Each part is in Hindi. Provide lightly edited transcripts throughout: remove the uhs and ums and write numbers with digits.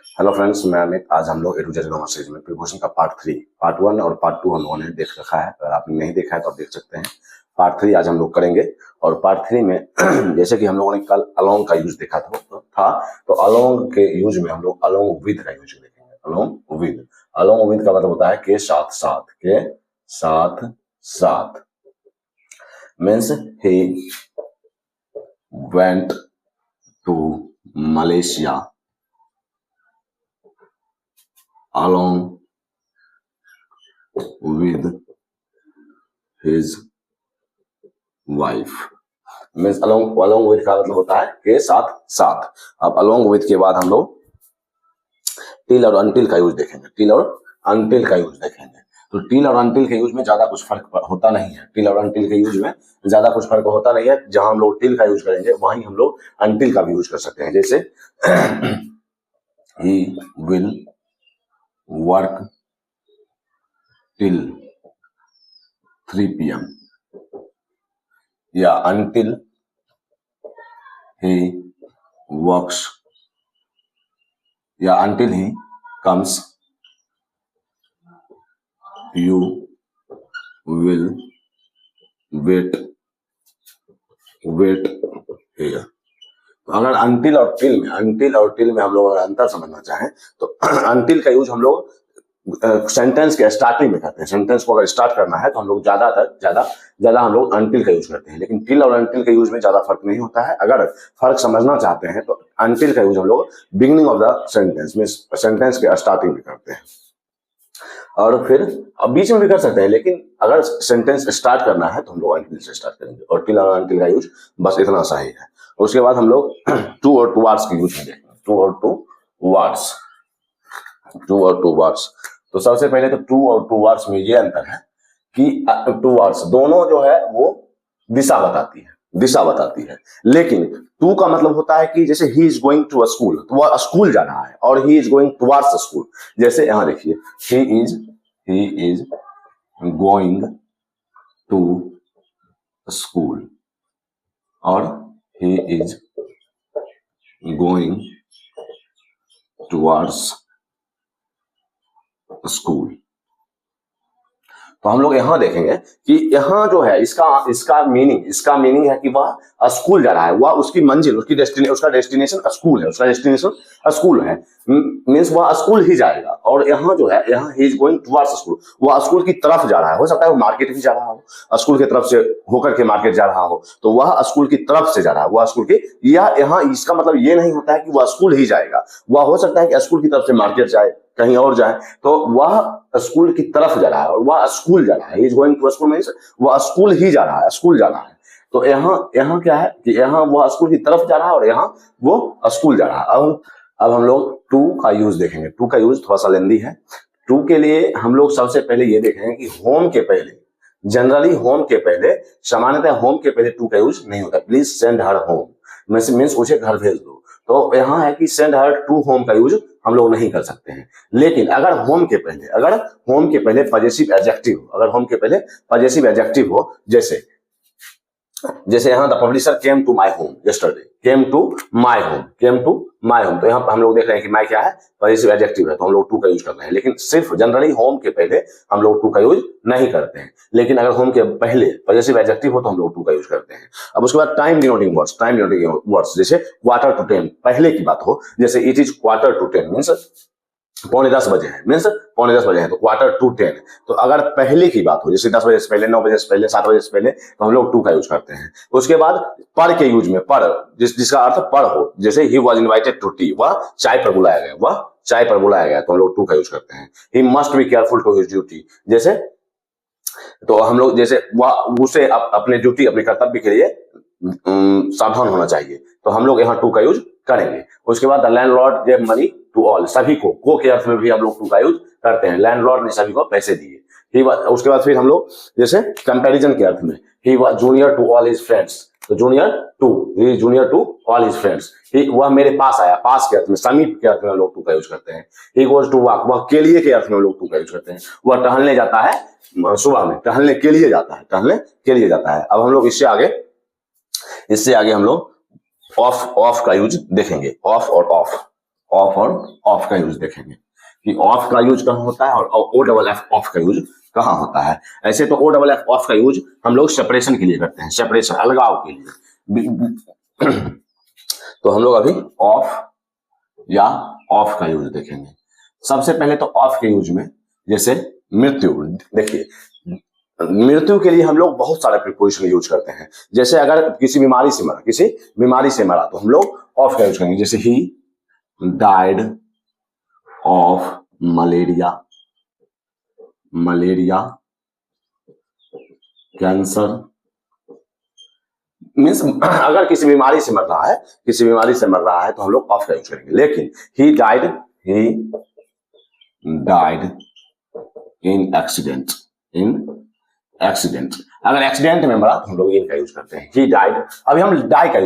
हेलो फ्रेंड्स, मैं अमित। आज हम लोग ए टू जेड ग्रामर सीरीज में प्रीपोजिशन का पार्ट 1 और पार्ट 2 हम लोगों ने देख रखा है। अगर आपने नहीं देखा है तो आप देख सकते हैं। पार्ट 3 आज हम लोग करेंगे। और पार्ट 3 में जैसे कि हम लोगों ने कल अलोंग का यूज देखा था तो अलोंग के यूज में हम लोग अलोंग विद का यूज देखेंगे। अलोंग विद का मतलब होता है के साथ साथ, के साथ साथ। Means he went to Malaysia along with his wife। Means along with का मतलब होता है के साथ साथ। अब along with के बाद हम लोग टिल और अनटिल का यूज देखेंगे। टिल और अनटिल का यूज देखेंगे। तो टिल और अनटिल के यूज में ज्यादा कुछ फर्क होता नहीं है। टिल और अनटिल के यूज में ज्यादा कुछ फर्क होता नहीं है। जहां हम लोग टिल का यूज करेंगे वहीं हम लोग अनटिल का भी यूज कर सकते हैं। जैसे he will work till 3 PM या until he works या until he comes you will wait here। तो अगर until और till में हम लोग अगर अंतर समझना चाहें तो until का यूज हम लोग सेंटेंस के स्टार्टिंग में करते हैं। सेंटेंस को अगर स्टार्ट करना है तो हम लोग ज्यादा हम लोग अनटिल का यूज करते हैं। लेकिन टिल और अनटिल के यूज में ज्यादा फर्क नहीं होता है। अगर फर्क समझना चाहते हैं तो अनटिल का यूज हम लोग बिगिनिंग ऑफ द सेंटेंस में, सेंटेंस के स्टार्टिंग में करते हैं। और फिर अब बीच में भी कर सकते हैं, लेकिन अगर सेंटेंस स्टार्ट करना है तो हम लोग अनटिल से स्टार्ट करेंगे। और टिल और अनटिल का यूज बस इतना सा ही है। उसके बाद हम लोग टू और टू वर्ड्स की यूज करेंगे। टू और टू वर्ड्स। तो सबसे पहले तो टू और टू वर्ड्स में ये अंतर है कि टू वर्ड्स दोनों जो है वो दिशा बताती है। लेकिन टू का मतलब होता है कि जैसे he is going to a school, तो वह स्कूल जा रहा है, और he is going towards a school. जैसे यहां देखिए, he is going to school और he is going towards school. तो हम लोग यहां देखेंगे कि यहां जो है इसका मीनिंग है कि वह स्कूल जा रहा है। वह उसकी मंजिल, उसका डेस्टिनेशन स्कूल है। मींस वह स्कूल ही जाएगा। और यहाँ जो है, यहाँ ही इज गोइंग टुवर्ड्स स्कूल, वह स्कूल की तरफ जा रहा है। हो सकता है वो मार्केट भी जा रहा हो, स्कूल की तरफ से होकर के मार्केट जा रहा हो, तो वह स्कूल की तरफ से जा रहा है। वह स्कूल की, या यहाँ इसका मतलब ये नहीं होता है कि वह स्कूल ही जाएगा। वह हो सकता है कि स्कूल की तरफ से मार्केट जाए, कहीं और जाए, तो वह स्कूल की तरफ जा रहा है और वह स्कूल जा रहा है। He is going to school means वह स्कूल ही जा रहा है, स्कूल जा रहा है। तो यहाँ क्या है कि यहाँ वह स्कूल की तरफ जा रहा है और यहाँ वो स्कूल जा रहा है। अब हम लोग टू का यूज देखेंगे। टू का यूज थोड़ा सा लेंदी है। टू के लिए हम लोग सबसे पहले ये देखेंगे कि होम के पहले, जनरली होम के पहले, सामान्यतः होम के पहले टू का यूज नहीं होता। Please send her home, means उसे घर भेज दो। तो यहाँ है कि सेंड हर टू होम का यूज हम लोग नहीं कर सकते हैं। लेकिन अगर होम के पहले पजेसिव एडजेक्टिव हो, जैसे यहाँ the publisher came to my home yesterday, came to my home, तो यहाँ पर हम लोग देख रहे हैं कि माई क्या है, पजेसिव एडजेक्टिव है, तो हम लोग टू का यूज कर रहे हैं। लेकिन सिर्फ जनरली होम के पहले हम लोग टू का यूज नहीं करते हैं। लेकिन अगर होम के पहले पजेसिव एडजेक्टिव हो तो हम लोग टू का यूज करते हैं। अब उसके बाद टाइम डिनोटिंग वर्ड्स, जैसे क्वार्टर टू 10, पहले की बात हो, जैसे it is quarter to 10 means पौने 10 बजे है, तो क्वार्टर टू 10। तो अगर पहले की बात हो, जैसे 10 बजे से पहले, 9 बजे से पहले, 7 बजे से पहले, तो हम लोग टू का यूज करते हैं। उसके बाद पर के यूज में, जिसका अर्थ पर हो, जैसे he was invited to tea, वह चाय पर बुलाया गया, तो हम लोग टू का यूज करते हैं। He must be careful to his duty, जैसे तो हम लोग जैसे वह उसे अपने ड्यूटी, अपने कर्तव्य के लिए सावधान होना चाहिए, तो हम लोग यहाँ टू का यूज करेंगे। उसके बाद the landlord gave money to all, सभी को के अर्थ में भी हम लोग टू का यूज करते हैं। लैंडलॉर्ड ने सभी को पैसे दिए। उसके बाद फिर हम लोग जैसे कंपैरिजन के अर्थ में, he was junior to all his friends, तो junior to all his friends, वह मेरे पास आया, पास के अर्थ में, समीप के अर्थ में हम लोग टू का यूज करते हैं। ही गोज टू वॉक, वह के लिए के अर्थ में हम लोग टू का यूज करते हैं। वह टहलने जाता है, सुबह में टहलने के लिए जाता है। अब हम लोग इससे आगे हम लोग ऑफ का यूज देखेंगे। ऑफ और ऑफ, ऑफ और ऑफ का यूज देखेंगे कि ऑफ का यूज कहाँ होता है और ओ डबल एफ ऑफ का यूज कहाँ होता है। ऐसे तो ओ डबल एफ ऑफ का यूज हम लोग सेपरेशन के लिए करते हैं, सेपरेशन अलगाव के लिए। तो हम लोग अभी ऑफ या ऑफ का यूज देखेंगे। सबसे पहले तो ऑफ के यूज में जैसे मृत्यु, देखिए मृत्यु के लिए हम लोग बहुत सारे प्रीपोजिशन यूज करते हैं। जैसे अगर किसी बीमारी से मरा तो हम लोग ऑफ का यूज करेंगे। जैसे he died of malaria, cancer, means अगर किसी बीमारी से मर रहा है तो हम लोग ऑफ का यूज करेंगे। लेकिन ही डाइड इन एक्सीडेंट, अगर एक्सीडेंट में मरा तो हम लोग इन का यूज करते हैं, ही डाइड। अभी हम डाई के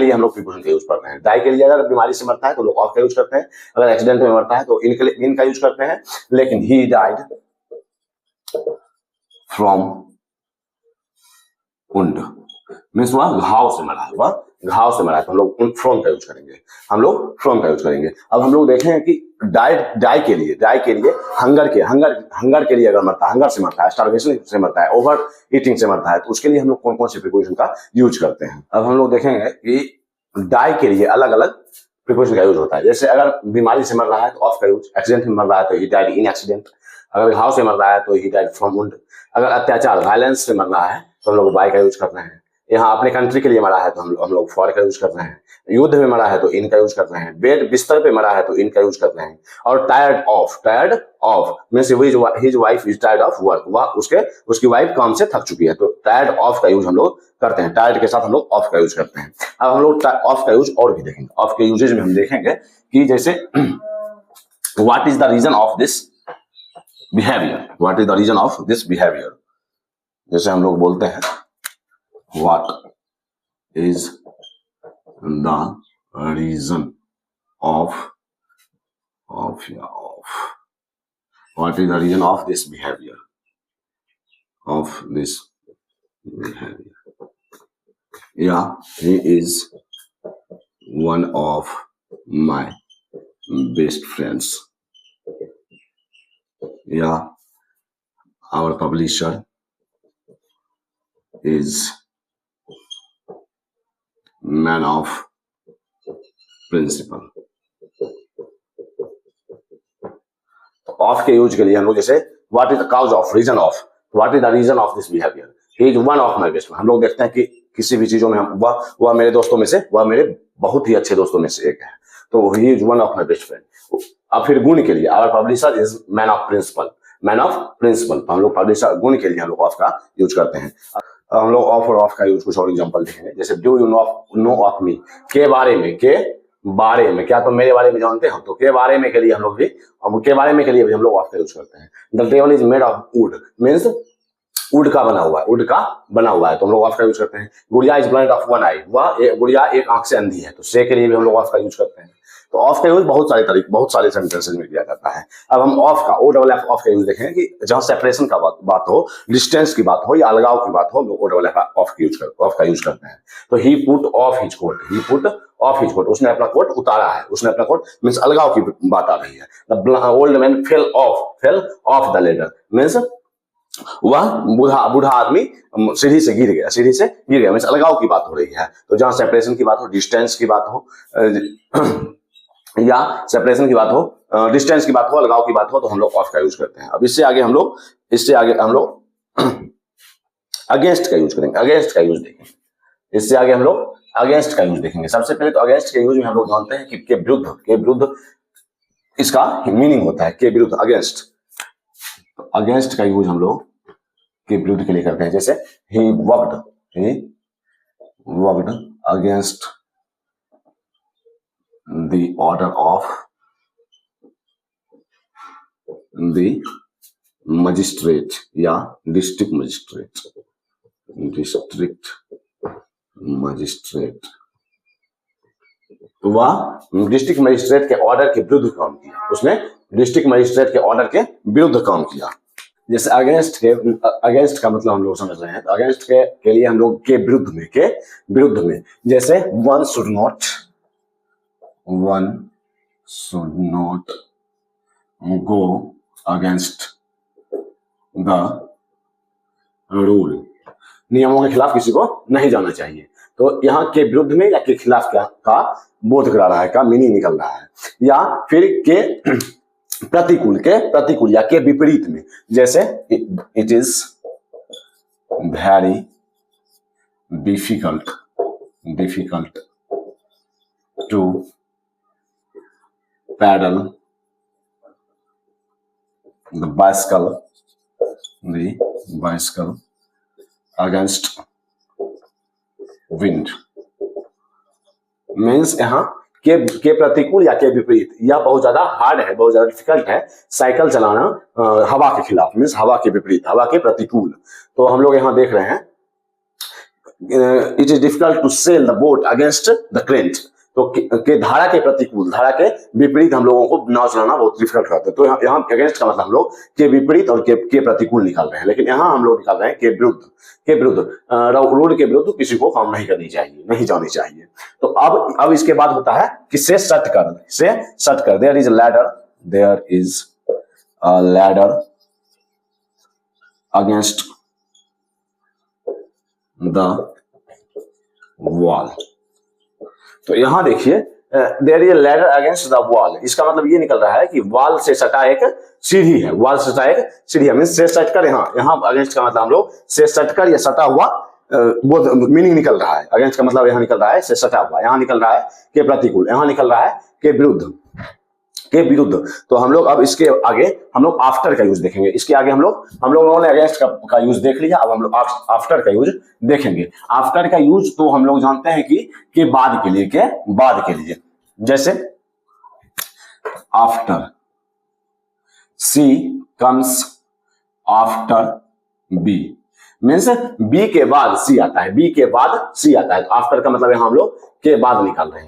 लिए हम लोग प्रीपोजिशन का यूज करते हैं। डाई के लिए अगर बीमारी से मरता है तो लोग ऑफ का यूज करते हैं, अगर एक्सीडेंट में मरता है तो इन का यूज करते हैं। लेकिन he died from wound, means वह घाव से मरा है, तो हम लोग फ्रॉम का यूज करेंगे। अब हम लोग देखें कि डाई के लिए हंगर के लिए अगर मरता है, हंगर से मरता है, स्टारवेशन से मरता है, ओवर ईटिंग से मरता है, तो उसके लिए हम लोग कौन कौन से प्रीपोजिशन का यूज करते हैं। अब हम लोग देखेंगे कि डाई के लिए अलग अलग प्रीपोजिशन का यूज होता है। जैसे अगर बीमारी से मर रहा है तो ऑफ का यूज, एक्सीडेंट में मर रहा है तो ही डाइड इन एक्सीडेंट, अगर घाव से मर रहा है तो ही डाइड फ्रॉम वुंड, अगर अत्याचार वायलेंस से मर रहा है तो हम लोग बाय का यूज करते हैं। यहाँ अपने कंट्री के लिए मरा है तो हम लोग फॉर का यूज कर रहे हैं, युद्ध में मरा है तो इन का यूज कर रहे हैं, बेड बिस्तर पे मरा है तो इन का यूज कर रहे हैं। और tired of means his wife is tired of work, वह उसकी वाइफ काम से थक चुकी है, तो टायर्ड ऑफ का यूज हम लोग करते हैं। टायर्ड के साथ हम लोग ऑफ का यूज करते हैं। अब हम लोग ऑफ का यूज और भी देखेंगे। ऑफ के यूजेज में हम देखेंगे कि जैसे what is the reason of this behaviour, जैसे हम लोग बोलते हैं what is the reason of this behavior, yeah, he is one of my best friends, yeah, our publisher is man of principle. Of के यूज के लिए हम लोग जैसे what is the cause of, reason of, what is the reason of this behaviour, he is one of my best friend. हम लोग देखते हैं कि किसी भी चीजों में हम वह मेरे दोस्तों में से, वह मेरे बहुत ही अच्छे दोस्तों में से एक है, तो he is one of my best friend. अब फिर गुण के लिए our publisher is man of principle, तो हम लोग पब्लिशर गुण के लिए हम लोग ऑफ का यूज करते हैं। हम लोग ऑफ और ऑफ का यूज कुछ और एग्जांपल देखेंगे। जैसे do you know of me, के बारे में, क्या तुम मेरे बारे में जानते हो, तो के बारे में के लिए हम लोग भी हम लोग ऑफ का यूज करते हैं। The table is made of would, means would का बना हुआ है, तो हम लोग ऑफ का यूज करते हैं। गुड़िया इज ब्लाइंड ऑफ वन आई, गुड़िया एक आंख से अंधी है, तो से के लिए भी हम लोग ऑफ का यूज करते हैं। तो ऑफ का यूज बहुत सारे सेंटेंसेस में किया जाता है। अब हम ऑफ का ओ डबल एफ ऑफ का यूज देखेंगे कि जहां सेपरेशन का बात हो, डिस्टेंस की बात हो या अलगाव की बात हो, हम लोग ओ डबल एफ ऑफ का यूज करते हैं। तो ही पुट ऑफ हिज कोट, उसने अपना कोट उतारा है, मींस अलगाव की बात आ रही है। The old man fell off the ladder, means वह बूढ़ा आदमी सीढ़ी से गिर गया, मींस अलगाव की बात हो रही है। तो जहां सेपरेशन की बात हो, डिस्टेंस की बात हो या सेपरेशन की बात हो, डिस्टेंस की बात हो, अलगाव की बात हो, तो हम लोग ऑफ का यूज करते हैं। अब इससे आगे हम लोग अगेंस्ट का यूज करेंगे, इससे आगे हम लोग अगेंस्ट का यूज देखेंगे। सबसे पहले तो अगेंस्ट के यूज में हम लोग जानते हैं कि के विरुद्ध इसका मीनिंग होता है, के विरुद्ध अगेंस्ट। तो अगेंस्ट का यूज हम लोग के विरुद्ध के लिए करते हैं। जैसे he worked against the order of the magistrate या district magistrate, तो वह डिस्ट्रिक्ट मजिस्ट्रेट के ऑर्डर के विरुद्ध काम किया, उसने डिस्ट्रिक्ट मजिस्ट्रेट के ऑर्डर के विरुद्ध काम किया। जैसे अगेंस्ट का मतलब हम लोग समझ रहे हैं, तो अगेंस्ट के लिए हम लोग के विरुद्ध में जैसे one should not go against the rule, नियमों के खिलाफ किसी को नहीं जाना चाहिए। तो यहाँ के विरुद्ध में या के खिलाफ का बोध करा रहा है, का मीनिंग निकल रहा है। या फिर के प्रतिकूल या के विपरीत में, जैसे it is very difficult to paddle the bicycle against wind. Means यहाँ के प्रतिकूल या के विपरीत, यह बहुत ज्यादा हार्ड है, बहुत ज्यादा डिफिकल्ट है साइकिल चलाना हवा के खिलाफ, मीन्स हवा के विपरीत, हवा के प्रतिकूल। तो हम लोग यहाँ देख रहे हैं it is difficult to sail the boat against the current. तो के धारा के प्रतिकूल, धारा के विपरीत हम लोगों को नाव चलाना बहुत डिफिकल्ट रहता है। तो यहाँ अगेंस्ट का मतलब हम लोग के विपरीत और के प्रतिकूल निकाल रहे हैं, लेकिन यहाँ हम लोग निकाल रहे हैं के विरुद्ध। रोड के विरुद्ध किसी को काम नहीं करनी चाहिए, नहीं जानी चाहिए। तो अब इसके बाद होता है कि से सट कर, there is a ladder against the wall. तो यहां देखिए there is a ladder against the wall, इसका मतलब ये निकल रहा है कि वॉल से सटा एक सीढ़ी है, वॉल से सटा एक सीढ़ी है, मींस से सटकर। यहाँ अगेंस्ट का मतलब हम लोग से सटकर या सटा हुआ वो मीनिंग निकल रहा है। अगेंस्ट का मतलब यहाँ निकल रहा है से सटा हुआ, यहाँ निकल रहा है के प्रतिकूल, यहाँ निकल रहा है के विरुद्ध। तो हम लोग अब इसके आगे हम लोग आफ्टर का यूज देखेंगे। इसके आगे हम लोगों ने अगेंस्ट का यूज देख लिया, अब हम लोग आफ्टर का यूज देखेंगे। आफ्टर का यूज तो हम लोग जानते हैं कि के बाद के लिए, जैसे after, C comes after B, means B के बाद सी आता है, बी के बाद सी आता है। तो आफ्टर का मतलब यहाँ हम लोग के बाद निकाल रहे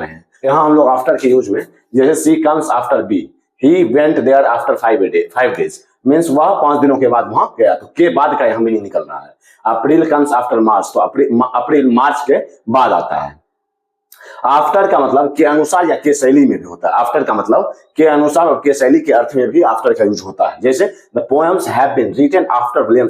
हैं, यहाँ हम लोग आफ्टर के यूज में, जैसे C comes after B, he went there after 5 days, means वह 5 दिनों के बाद वहां गया। तो के बाद का यहाँ मीनिंग निकल रहा है। अप्रैल कम्स आफ्टर मार्च, तो अप्रैल मार्च के बाद आता है। आफ्टर का मतलब के अनुसार या के शैली में भी होता है। आफ्टर का मतलब के अनुसार और के शैली के अर्थ में भी आफ्टर का यूज होता है। जैसे the poems have been written after William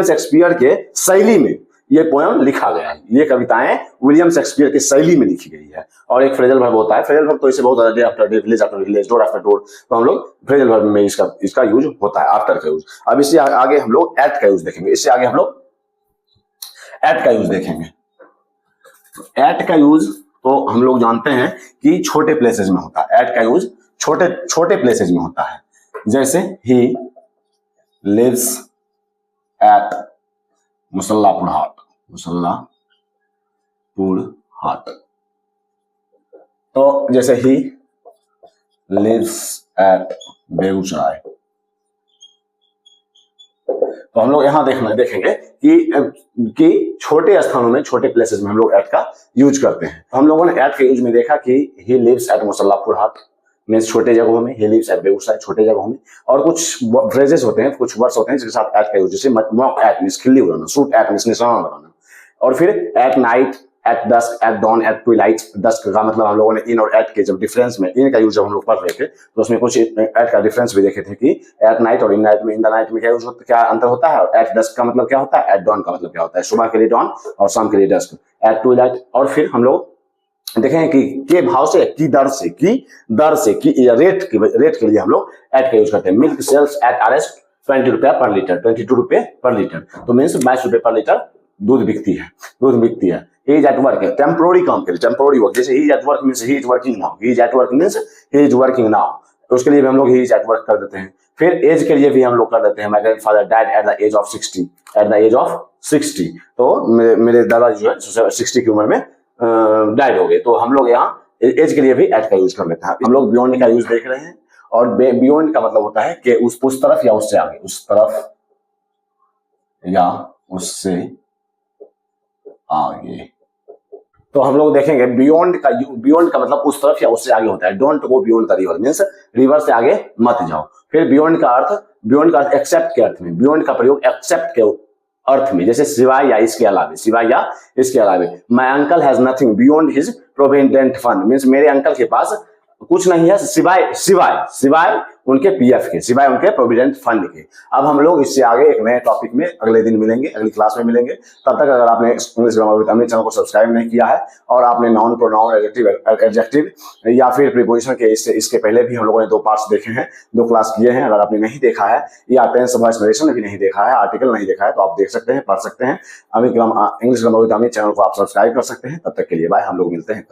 Shakespeare के शैली में ये पोएम लिखा गया है, ये कविताएं विलियम शेक्सपियर की शैली में लिखी गई है। और एक फ्रेजल वर्ब होता है, फ्रेजल वर्ब तो इसे बहुत ज्यादा, day after day, village after village, door after door, तो हम लोग फ्रेजल वर्ब में इसका यूज होता है, आफ्टर का यूज। अब इससे आगे हम लोग एट का यूज देखेंगे, इससे आगे हम लोग एट का यूज देखेंगे। एट का यूज तो हम लोग जानते हैं कि छोटे प्लेसेस में होता है। एट का यूज छोटे प्लेसेस में होता है, जैसे ही लिव्स एट मुसल्लापुर हाट, तो जैसे ही लिव्स एट बेगूसराय। तो हम लोग यहाँ देखेंगे कि छोटे स्थानों में, छोटे प्लेसेस में हम लोग एट का यूज करते हैं। हम लोगों ने एट के यूज में देखा कि he lives at Musallahpur Hat, means छोटे जगहों में, ही लिव्स एट बेगूसराय छोटे जगहों में। और कुछ फ्रेजेस होते हैं, कुछ वर्ड्स होते हैं जिसके साथ एट का यूज, जैसे मॉक एट मींस खिल्ली उड़ाना, शूट एट मींस निशाना लगाना। और फिर at night, at dusk, at dawn, at twilight. Dusk का मतलब हम लोगों ने इन और एट के जब डिफरेंस में, इन का यूज जब हम लोग पढ़ रहे थे तो उसमें कुछ एट का डिफरेंस भी देखे थे कि एट नाइट और इन नाइट में, इन द नाइट में क्या अंतर होता है। और एट डस्क का मतलब क्या होता है, एट डॉन का मतलब क्या होता है, सुबह के लिए डॉन और शाम के लिए डस्क। Eight Twilight. और फिर हम लोग देखें कि के भाव से, की दर से, रेट के लिए हम लोग एट का यूज करते हैं। मिल्क सेल्स एट RS 20 रुपया पर लीटर, 22 रुपए पर लीटर, तो मीन्स 22 रुपए पर लीटर दूध बिकती है। He is at work, temporary काम के लिए, टेम्पोररी वर्क, जैसे he is at work means he is working now, he is at work means he is working now, तो उसके लिए भी हम लोग ही इज एट वर्क कर देते हैं। फिर एज के लिए भी हम लोग कर देते हैं, my grandfather died at the age of 60, तो मेरे दादाजी जो है 60 की उम्र में डाइड हो गए। तो हम लोग यहाँ एज के लिए भी एट का यूज कर लेते हैं। हम लोग बियॉन्ड का यूज देख रहे हैं, और बियॉन्ड का मतलब होता है कि उस तरफ या उससे आगे, उस तरफ या उससे आगे। तो हम लोग देखेंगे बियॉन्ड का मतलब उस तरफ या उससे आगे होता है। Don't go beyond the river means river से आगे मत जाओ। फिर बियॉन्ड का अर्थ एक्सेप्ट के अर्थ में, बियॉन्ड का प्रयोग एक्सेप्ट अर्थ में, जैसे सिवाय या इसके अलावे, सिवाय या इसके अलावे। My uncle has nothing beyond his provident fund, means मेरे अंकल के पास कुछ नहीं है सिवाय सिवाय सिवाय उनके पीएफ के, सिवाय उनके प्रोविडेंट फंड के। अब हम लोग इससे आगे एक नए टॉपिक में अगले दिन मिलेंगे, अगली क्लास में मिलेंगे। तब तक अगर आपने English grammar with Amit channel को सब्सक्राइब नहीं किया है और आपने नाउन प्रोनाउन एडजेक्टिव या फिर प्रीपोजिशन के इसके पहले भी हम लोगों ने 2 पार्ट्स देखे हैं, 2 क्लास किए हैं, अगर आपने नहीं देखा है या टेंस वॉइस नरेशन भी नहीं देखा है, आर्टिकल नहीं देखा है, तो आप देख सकते हैं, पढ़ सकते हैं। English grammar with Amit channel को आप सब्सक्राइब कर सकते हैं। तब तक के लिए बाय, हम लोग मिलते हैं कल।